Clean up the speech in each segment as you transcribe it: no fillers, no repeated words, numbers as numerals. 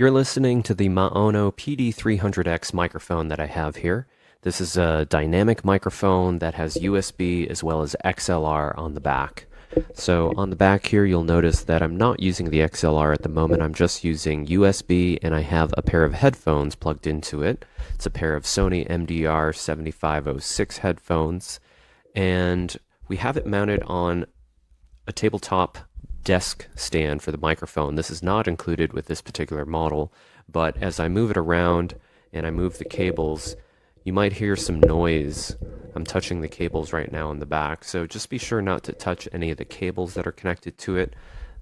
You're listening to the MAONO PD300X microphone that I have here. This is a dynamic microphone that has USB as well as XLR on the back. So on the back here, you'll notice that I'm not using the XLR at the moment. I'm just using USB, and I have a pair of headphones plugged into it. It's a pair of Sony MDR 7506 headphones, and we have it mounted on a tabletop desk stand for the microphone. This is not included with this particular model, but as I move it around and I move the cables, you might hear some noise. I'm touching the cables right now in the back, so just be sure not to touch any of the cables that are connected to it,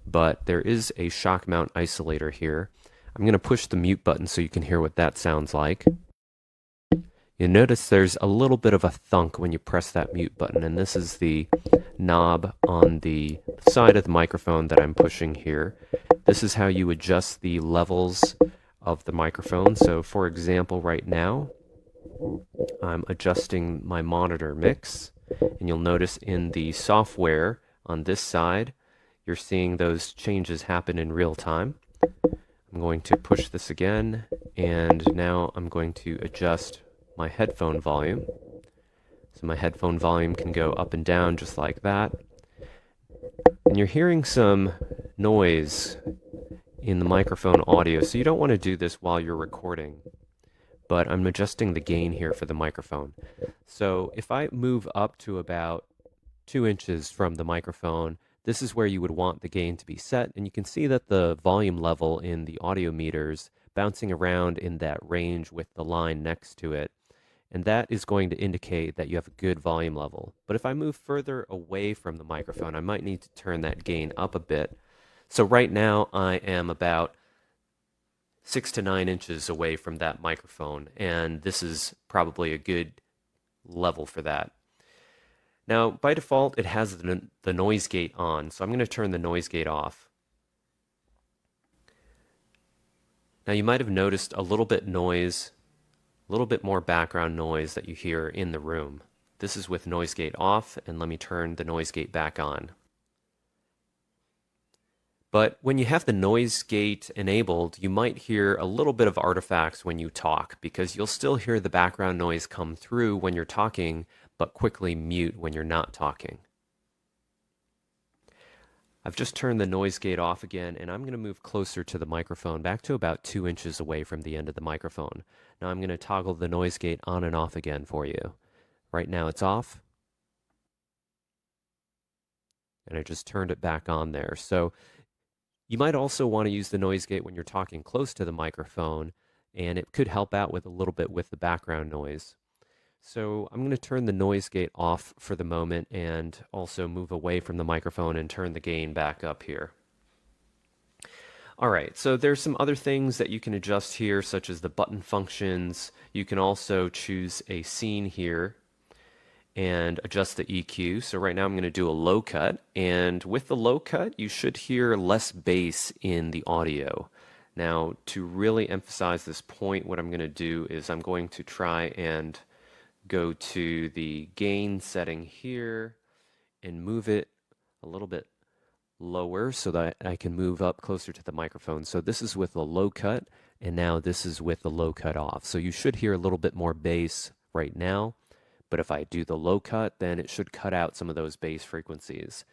but there is a shock mount isolator here. I'm going to push the mute button so you can hear what that sounds like. You notice there's a little bit of a thunk when you press that mute button, and this is the knob on the side of the microphone that I'm pushing here. This is how you adjust the levels of the microphone. So for example, right now, I'm adjusting my monitor mix, and you'll notice in the software on this side, you're seeing those changes happen in real time. I'm going to push this again, and now I'm going to adjust my headphone volume. So my headphone volume can go up and down just like that. And you're hearing some noise in the microphone audio, so you don't want to do this while you're recording. But I'm adjusting the gain here for the microphone. So if I move up to about 2 inches from the microphone, this is where you would want the gain to be set, and you can see that the volume level in the audio meters bouncing around in that range with the line next to it, and that is going to indicate that you have a good volume level. But if I move further away from the microphone, I might need to turn that gain up a bit. So right now I am about 6 to 9 inches away from that microphone, and this is probably a good level for that. Now, by default, it has the noise gate on, so I'm going to turn the noise gate off. Now, you might have noticed a little bit more background noise that you hear in the room. This is with noise gate off, and let me turn the noise gate back on. But when you have the noise gate enabled, you might hear a little bit of artifacts when you talk, because you'll still hear the background noise come through when you're talking, but quickly mute when you're not talking. I've just turned the noise gate off again, and I'm going to move closer to the microphone, back to about 2 inches away from the end of the microphone. Now I'm going to toggle the noise gate on and off again for you. Right now it's off, and I just turned it back on there. So you might also want to use the noise gate when you're talking close to the microphone, and it could help out with a little bit with the background noise. So I'm going to turn the noise gate off for the moment and also move away from the microphone and turn the gain back up here. All right, so there's some other things that you can adjust here, such as the button functions. You can also choose a scene here and adjust the EQ. So right now I'm going to do a low cut, and with the low cut, you should hear less bass in the audio. Now, to really emphasize this point, what I'm going to do is I'm going to try and go to the gain setting here and move it a little bit lower so that I can move up closer to the microphone. So this is with the low cut, and now this is with the low cut off. So you should hear a little bit more bass right now, but if I do the low cut, then it should cut out some of those bass frequencies.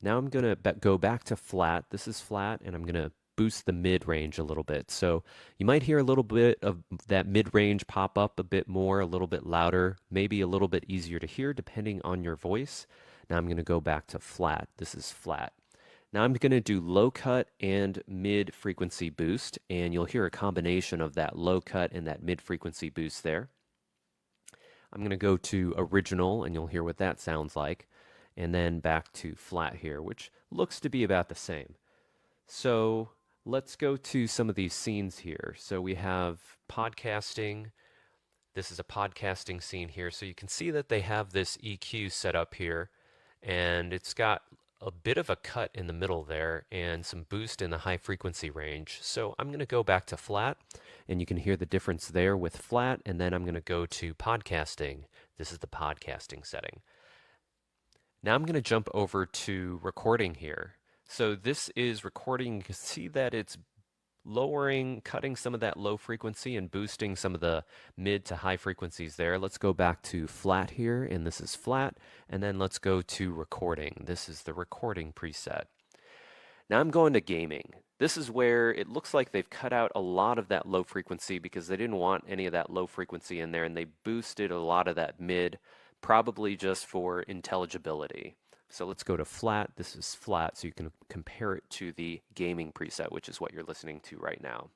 Now I'm going to go back to flat. This is flat, and I'm going to boost the mid-range a little bit. So you might hear a little bit of that mid-range pop up a bit more, a little bit louder, maybe a little bit easier to hear depending on your voice. Now I'm going to go back to flat. This is flat. Now I'm going to do low cut and mid frequency boost, and you'll hear a combination of that low cut and that mid frequency boost there. I'm going to go to original, and you'll hear what that sounds like, and then back to flat here, which looks to be about the same. So let's go to some of these scenes here. So we have podcasting. This is a podcasting scene here. So you can see that they have this EQ set up here, and it's got a bit of a cut in the middle there and some boost in the high frequency range. So I'm going to go back to flat, and you can hear the difference there with flat, and then I'm going to go to podcasting. This is the podcasting setting. Now I'm going to jump over to recording here. So this is recording. You can see that it's cutting some of that low frequency and boosting some of the mid to high frequencies there. Let's go back to flat here, and this is flat, and then let's go to recording. This is the recording preset. Now I'm going to gaming. This is where it looks like they've cut out a lot of that low frequency because they didn't want any of that low frequency in there, and they boosted a lot of that mid, probably just for intelligibility. So let's go to flat. This is flat, so you can compare it to the gaming preset, which is what you're listening to right now.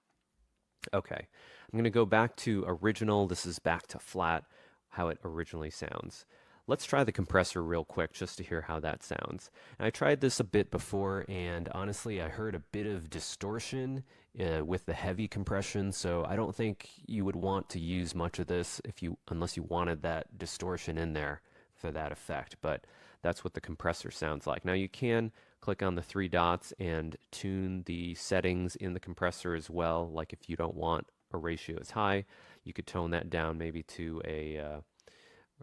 Okay, I'm going to go back to original. This is back to flat, how it originally sounds. Let's try the compressor real quick just to hear how that sounds. And I tried this a bit before, and honestly, I heard a bit of distortion with the heavy compression, so I don't think you would want to use much of this unless you wanted that distortion in there for that effect. But that's what the compressor sounds like. Now you can click on the three dots and tune the settings in the compressor as well. Like if you don't want a ratio as high, you could tone that down maybe to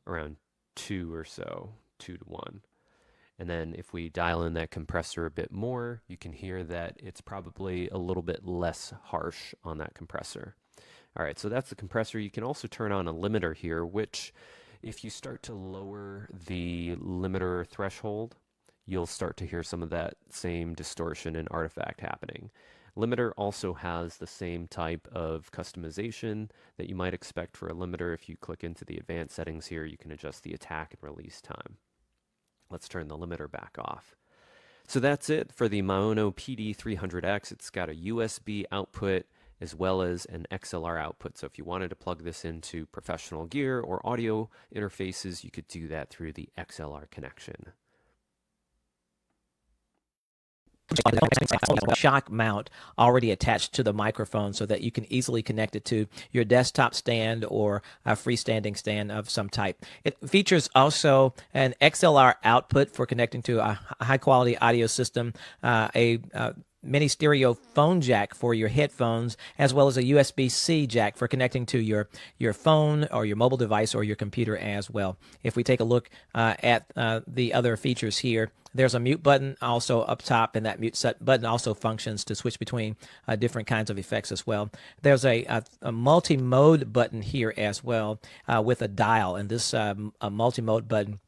around 2 or so, 2 to 1. And then if we dial in that compressor a bit more, you can hear that it's probably a little bit less harsh on that compressor. All right, so that's the compressor. You can also turn on a limiter here, which if you start to lower the limiter threshold, you'll start to hear some of that same distortion and artifact happening. Limiter also has the same type of customization that you might expect for a limiter. If you click into the advanced settings here, you can adjust the attack and release time. Let's turn the limiter back off. So that's it for the MAONO PD300X. It's got a USB output as well as an XLR output. So if you wanted to plug this into professional gear or audio interfaces, you could do that through the XLR connection. Shock mount already attached to the microphone so that you can easily connect it to your desktop stand or a freestanding stand of some type. It features also an XLR output for connecting to a high quality audio system, a mini stereo phone jack for your headphones, as well as a USB-C jack for connecting to your phone or your mobile device or your computer as well. If we take a look at the other features here, there's a mute button also up top, and that mute button also functions to switch between different kinds of effects as well. There's a multi-mode button here as well with a dial, and this multi-mode button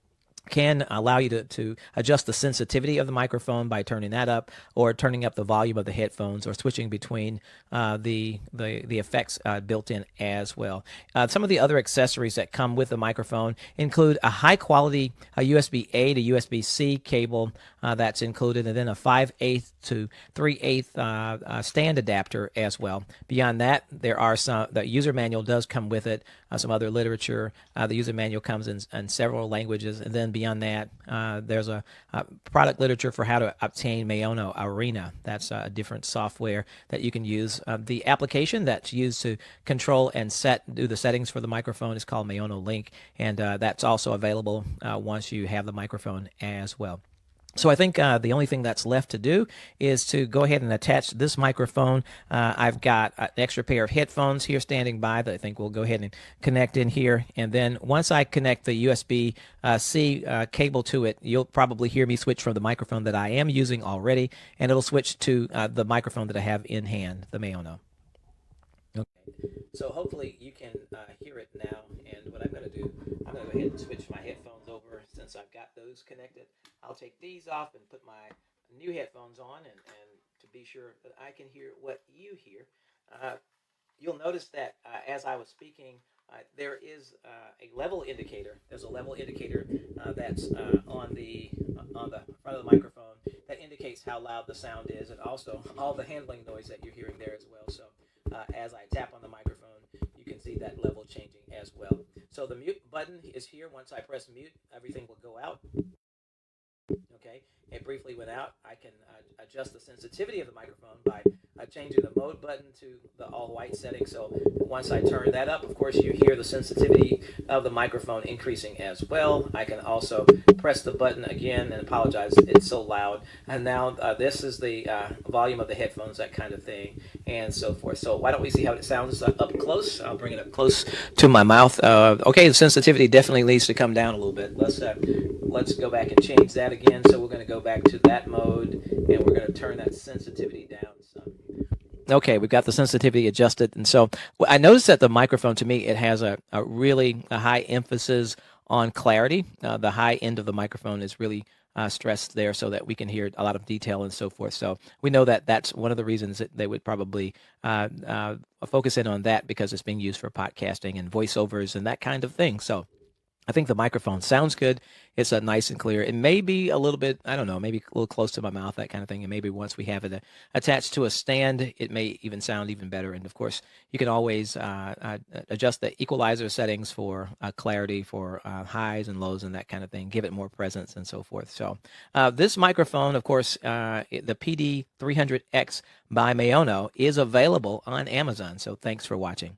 can allow you to adjust the sensitivity of the microphone by turning that up or turning up the volume of the headphones or switching between the effects built in as well. Some of the other accessories that come with the microphone include a high quality USB-A to USB-C cable that's included, and then a 5/8 to 3/8 stand adapter as well. Beyond that, the user manual does come with it, some other literature. The user manual comes in several languages, and then beyond that, there's a product literature for how to obtain MAONO Arena. That's a different software that you can use. The application that's used to control and do the settings for the microphone is called MAONO Link, and that's also available once you have the microphone as well. So I think the only thing that's left to do is to go ahead and attach this microphone. I've got an extra pair of headphones here standing by that I think we'll go ahead and connect in here. And then once I connect the USB-C cable to it, you'll probably hear me switch from the microphone that I am using already, and it'll switch to the microphone that I have in hand, the MAONO. Okay. So hopefully you can hear it now. And what I'm going to do, I'm going to go ahead and switch my headphones over since I've got those connected. I'll take these off and put my new headphones on, and to be sure that I can hear what you hear. You'll notice that as I was speaking, there is a level indicator. There's a level indicator that's on the front of the microphone that indicates how loud the sound is, and also all the handling noise that you're hearing there as well. So as I tap on the microphone, you can see that level changing as well. So the mute button is here. Once I press mute, everything will go out. Okay, it briefly went out. I can adjust the sensitivity of the microphone by changing the mode button to the all white setting. So once I turn that up, of course, you hear the sensitivity of the microphone increasing as well. I can also press the button again, and apologize, it's so loud. And now this is the volume of the headphones, that kind of thing, and so forth. So why don't we see how it sounds up close? I'll bring it up close to my mouth. Okay, the sensitivity definitely needs to come down a little bit. Let's go back and change that again. So we're going to go back to that mode, and we're going to turn that sensitivity down some. Okay, we've got the sensitivity adjusted. And so I noticed that the microphone, to me, it has a really a high emphasis on clarity. The high end of the microphone is really stressed there so that we can hear a lot of detail and so forth. So we know that that's one of the reasons that they would probably focus in on that, because it's being used for podcasting and voiceovers and that kind of thing. So I think the microphone sounds good. It's nice and clear. It may be a little bit, I don't know, maybe a little close to my mouth, that kind of thing. And maybe once we have it attached to a stand, it may even sound even better. And of course, you can always adjust the equalizer settings for clarity, for highs and lows and that kind of thing, give it more presence and so forth. So this microphone, of course, the PD300X by MAONO, is available on Amazon. So thanks for watching.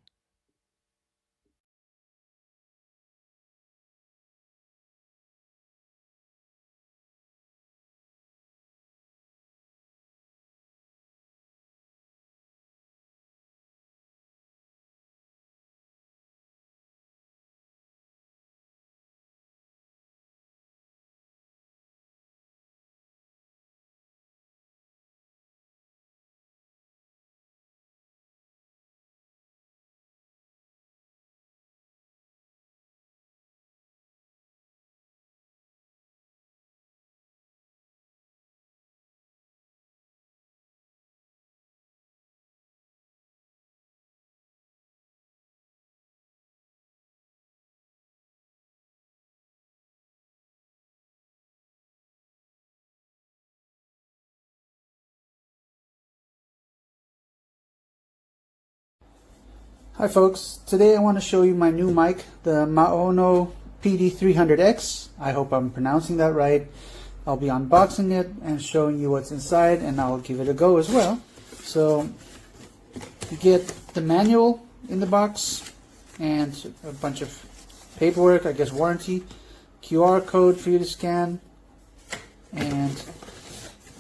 Hi folks, today I want to show you my new mic, the MAONO PD300X. I hope I'm pronouncing that right. I'll be unboxing it and showing you what's inside, and I'll give it a go as well. So you get the manual in the box and a bunch of paperwork, I guess warranty, QR code for you to scan, and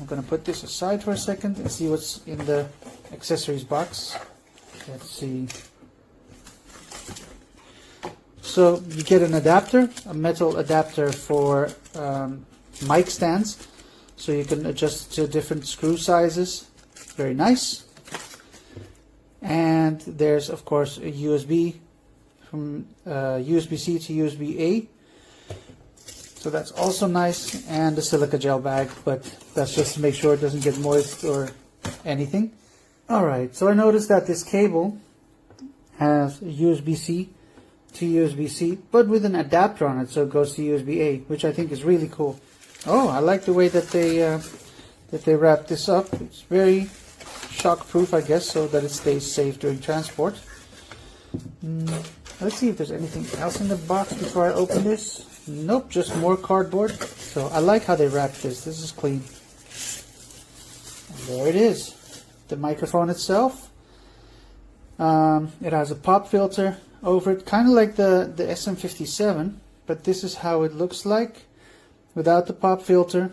I'm going to put this aside for a second and see what's in the accessories box. Let's see. So you get an adapter, a metal adapter for mic stands, so you can adjust to different screw sizes. Very nice. And there's of course a USB from USB-C to USB-A. So that's also nice, and a silica gel bag, but that's just to make sure it doesn't get moist or anything. Alright, so I noticed that this cable has USB-C to USB-C, but with an adapter on it, so it goes to USB-A, which I think is really cool. Oh, I like the way that they wrap this up. It's very shock-proof, I guess, so that it stays safe during transport. Let's see if there's anything else in the box before I open this. Nope, just more cardboard. So I like how they wrap this. This is clean. And there it is. The microphone itself. It has a pop filter over it, kind of like the SM57, but this is how it looks like without the pop filter.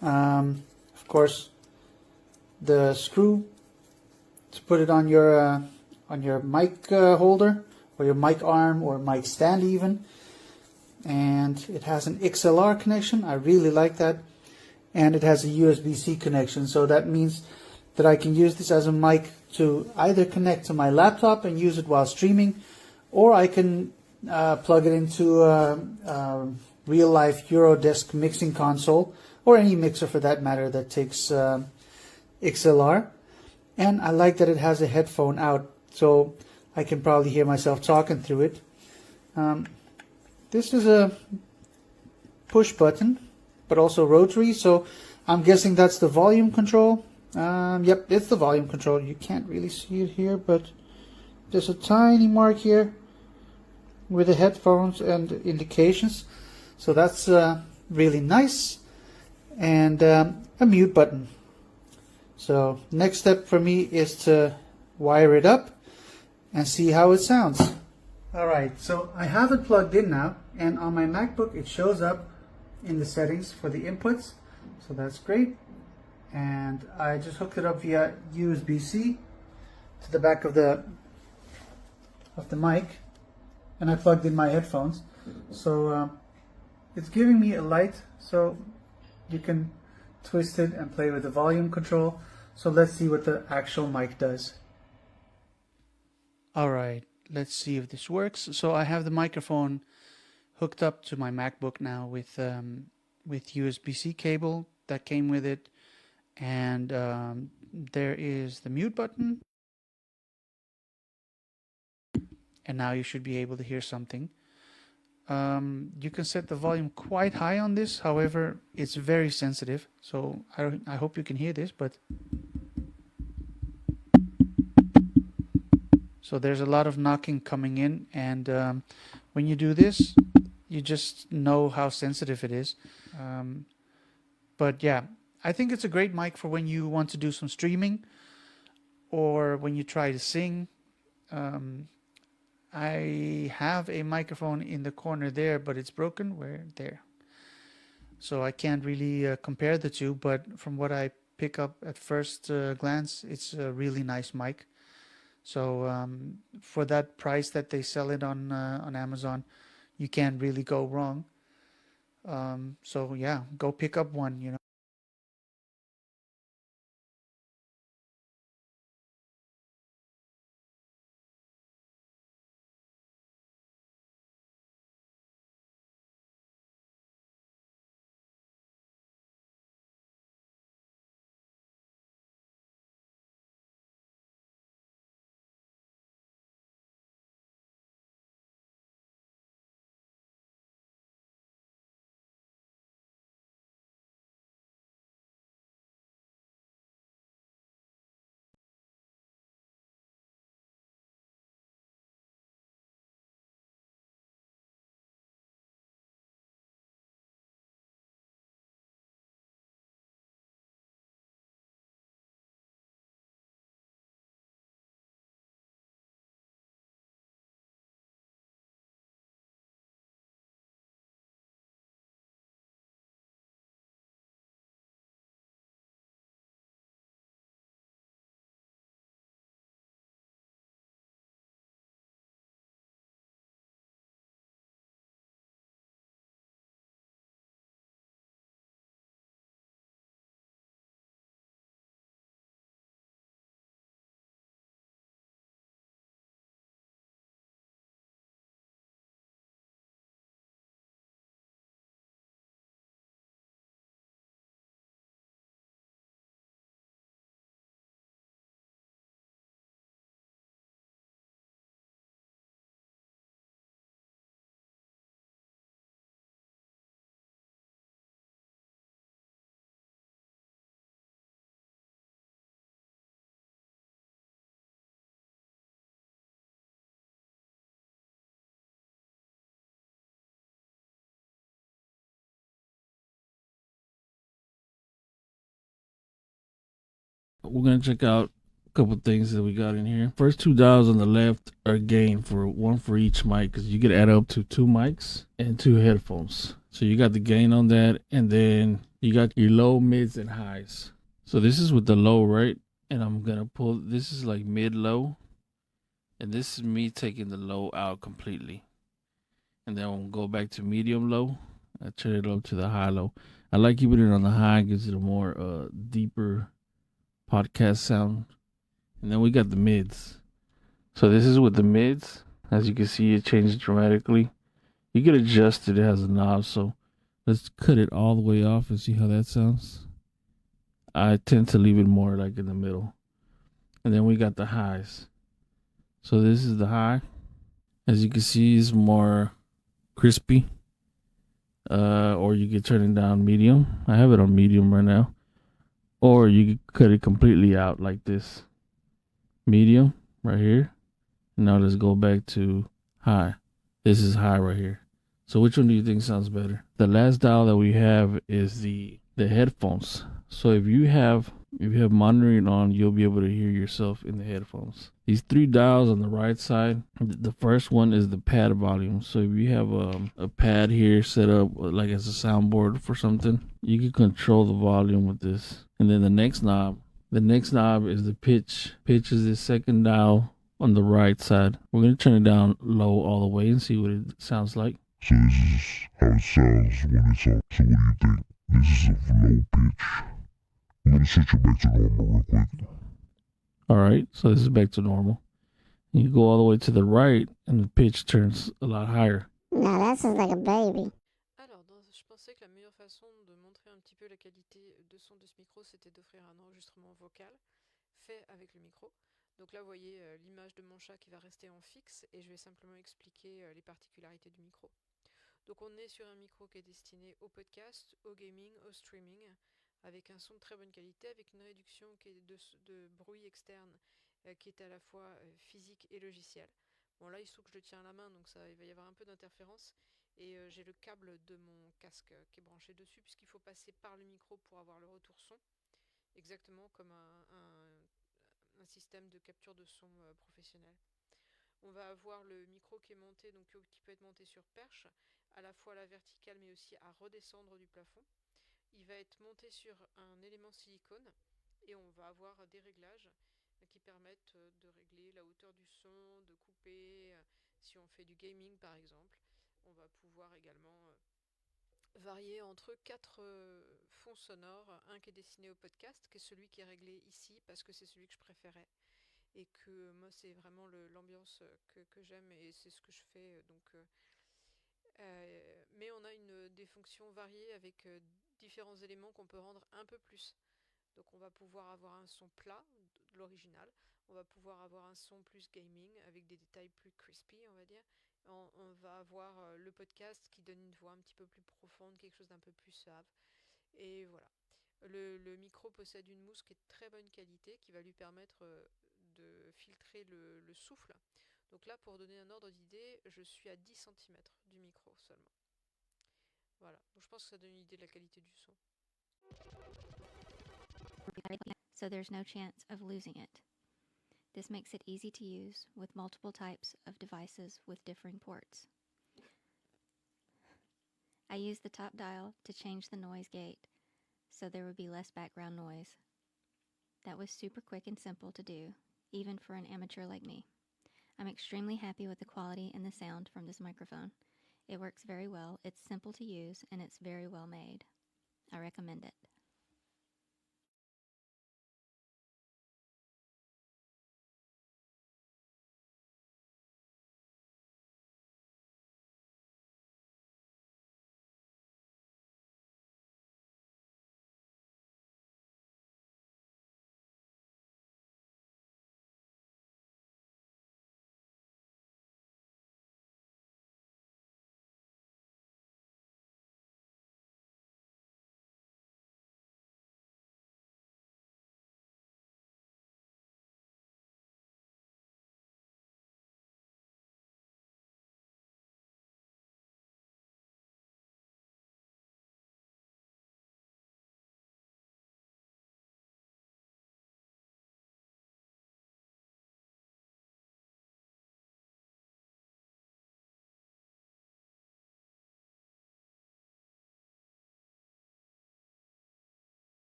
Of course, the screw to put it on your mic holder, or your mic arm, or mic stand even. And it has an XLR connection. I really like that. And it has a USB-C connection, so that means that I can use this as a mic to either connect to my laptop and use it while streaming, or I can plug it into a real-life Eurodesk mixing console, or any mixer for that matter that takes XLR. And I like that it has a headphone out, so I can probably hear myself talking through it. This is a push button, but also rotary, so I'm guessing that's the volume control. Yep, it's the volume control. You can't really see it here, but there's a tiny mark here with the headphones and indications, so that's really nice. And a mute button. So next step for me is to wire it up and see how it sounds. Alright, so I have it plugged in now, and on my MacBook it shows up in the settings for the inputs, so that's great. And I just hooked it up via USB-C to the back of the mic, and I plugged in my headphones. So it's giving me a light, so you can twist it and play with the volume control. So let's see what the actual mic does. All right, let's see if this works. So I have the microphone hooked up to my MacBook now with USB-C cable that came with it, and there is the mute button, and now you should be able to hear something. You can set the volume quite high on this, however, it's very sensitive, so I hope you can hear this, but so there's a lot of knocking coming in, and when you do this, you just know how sensitive it is. But yeah, I think it's a great mic for when you want to do some streaming or when you try to sing. I have a microphone in the corner there, but it's broken. Where? There. So I can't really compare the two, but from what I pick up at first glance, it's a really nice mic. So for that price that they sell it on Amazon, you can't really go wrong. So yeah, go pick up one, you know. We're gonna check out a couple things that we got in here. First two dials on the left are gain for one for each mic, because you could add up to 2 mics and 2 headphones. So you got the gain on that, and then you got your low, mids, and highs. So this is with the low, right? And I'm gonna pull. This is like mid low, and this is me taking the low out completely. And then we'll go back to medium low. I turn it up to the high low. I like keeping it on the high, gives it a more deeper podcast sound. And then we got the mids. So this is with the mids. As you can see, it changes dramatically. You can adjust it. It has a knob. So let's cut it all the way off and see how that sounds. I tend to leave it more like in the middle. And then we got the highs. So this is the high. As you can see, it's more crispy. Or you can turn it down medium. I have it on medium right now. Or you can cut it completely out like this. Medium right here. Now let's go back to high. This is high right here. So which one do you think sounds better? The last dial that we have is the headphones. So if you have monitoring on, you'll be able to hear yourself in the headphones. These 3 dials on the right side, the first one is the pad volume. So if you have a pad here set up like as a soundboard for something, you can control the volume with this. And then the next knob is the pitch. Pitch is the second dial on the right side. We're going to turn it down low all the way and see what it sounds like. So this is how it sounds when it's on. So what do you think? This is a low pitch. I'm gonna switch it back to normal real quick. All right, so this is back to normal. You go all the way to the right, and the pitch turns a lot higher. Now that sounds like a baby. Alors, je pensais que la meilleure façon de montrer un petit peu la qualité de son de ce micro, c'était d'offrir un enregistrement vocal fait avec le micro. Donc là, vous voyez l'image de mon chat qui va rester en fixe et je vais simplement expliquer les particularités du micro. Donc on est sur un micro qui est destiné au podcast, au gaming, au streaming, avec un son de très bonne qualité, avec une réduction qui est de bruit externe qui est à la fois physique et logiciel. Bon là il se trouve que je le tiens à la main, donc il va y avoir un peu d'interférence, et j'ai le câble de mon casque qui est branché dessus, puisqu'il faut passer par le micro pour avoir le retour son, exactement comme un système de capture de son professionnel. On va avoir le micro qui est monté, donc qui peut être monté sur perche, à la fois à la verticale mais aussi à redescendre du plafond. Il va être monté sur un élément silicone et on va avoir des réglages qui permettent de régler la hauteur du son, de couper, si on fait du gaming par exemple. On va pouvoir également varier entre 4 fonds sonores, un qui est destiné au podcast, qui est celui qui est réglé ici parce que c'est celui que je préférais. Et que moi c'est vraiment l'ambiance que j'aime et c'est ce que je fais. Mais on a des fonctions variées avec différents éléments qu'on peut rendre un peu plus. Donc on va pouvoir avoir un son plat de l'original, on va pouvoir avoir un son plus gaming avec des détails plus crispy, on va dire. On va avoir le podcast qui donne une voix un petit peu plus profonde, quelque chose d'un peu plus suave. Et voilà. Le micro possède une mousse qui est de très bonne qualité, qui va lui permettre de filtrer le souffle. Donc là, pour donner un ordre d'idée, je suis à 10 cm du micro seulement. Voilà, donc je pense que ça donne une idée de la qualité du son. So there's no chance of losing it. This makes it easy to use with multiple types of devices with differing ports. I used the top dial to change the noise gate so there would be less background noise. That was super quick and simple to do, even for an amateur like me. I'm extremely happy with the quality and the sound from this microphone. It works very well, it's simple to use, and it's very well made. I recommend it.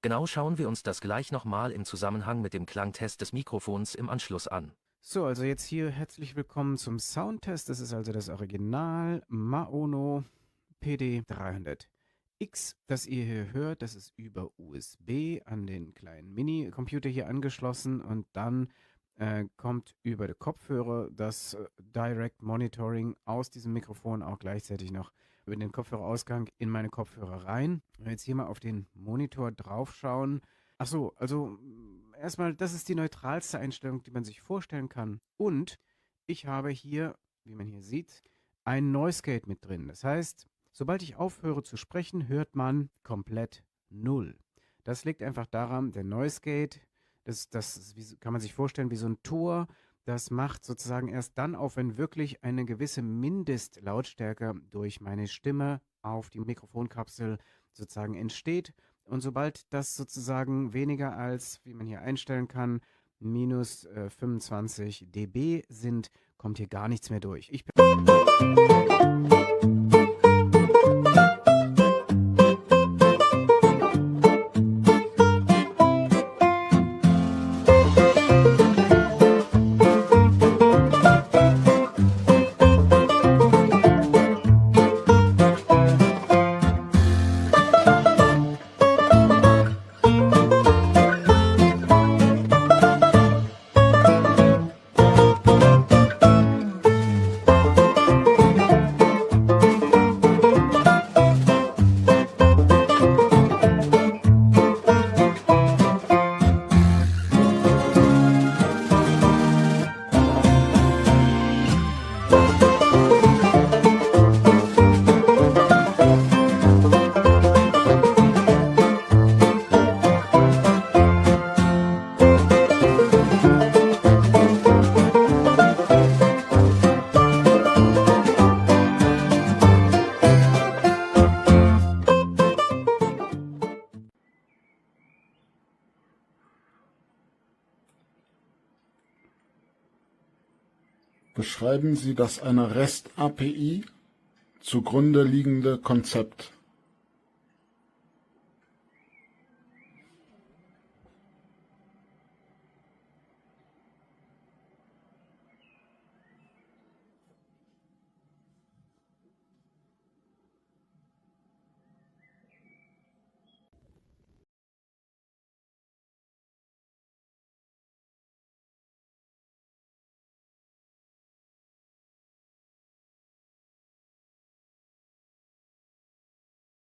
Genau schauen wir uns das gleich nochmal im Zusammenhang mit dem Klangtest des Mikrofons im Anschluss an. So, also jetzt hier herzlich willkommen zum Soundtest. Das ist also das Original MAONO PD300X, das ihr hier hört. Das ist über USB an den kleinen Mini-Computer hier angeschlossen und dann kommt über die Kopfhörer das Direct Monitoring aus diesem Mikrofon auch gleichzeitig noch über den Kopfhörerausgang in meine Kopfhörer rein. Wenn wir jetzt hier mal auf den Monitor drauf schauen. Achso, also erstmal, das ist die neutralste Einstellung, die man sich vorstellen kann. Und ich habe hier, wie man hier sieht, ein Noise Gate mit drin. Das heißt, sobald ich aufhöre zu sprechen, hört man komplett null. Das liegt einfach daran, der Noise Gate, kann man sich vorstellen wie so ein Tor. Das macht sozusagen erst dann auf, wenn wirklich eine gewisse Mindestlautstärke durch meine Stimme auf die Mikrofonkapsel sozusagen entsteht. Und sobald das sozusagen weniger als, wie man hier einstellen kann, minus 25 dB sind, kommt hier gar nichts mehr durch. Beschreiben Sie das einer REST-API zugrunde liegende Konzept.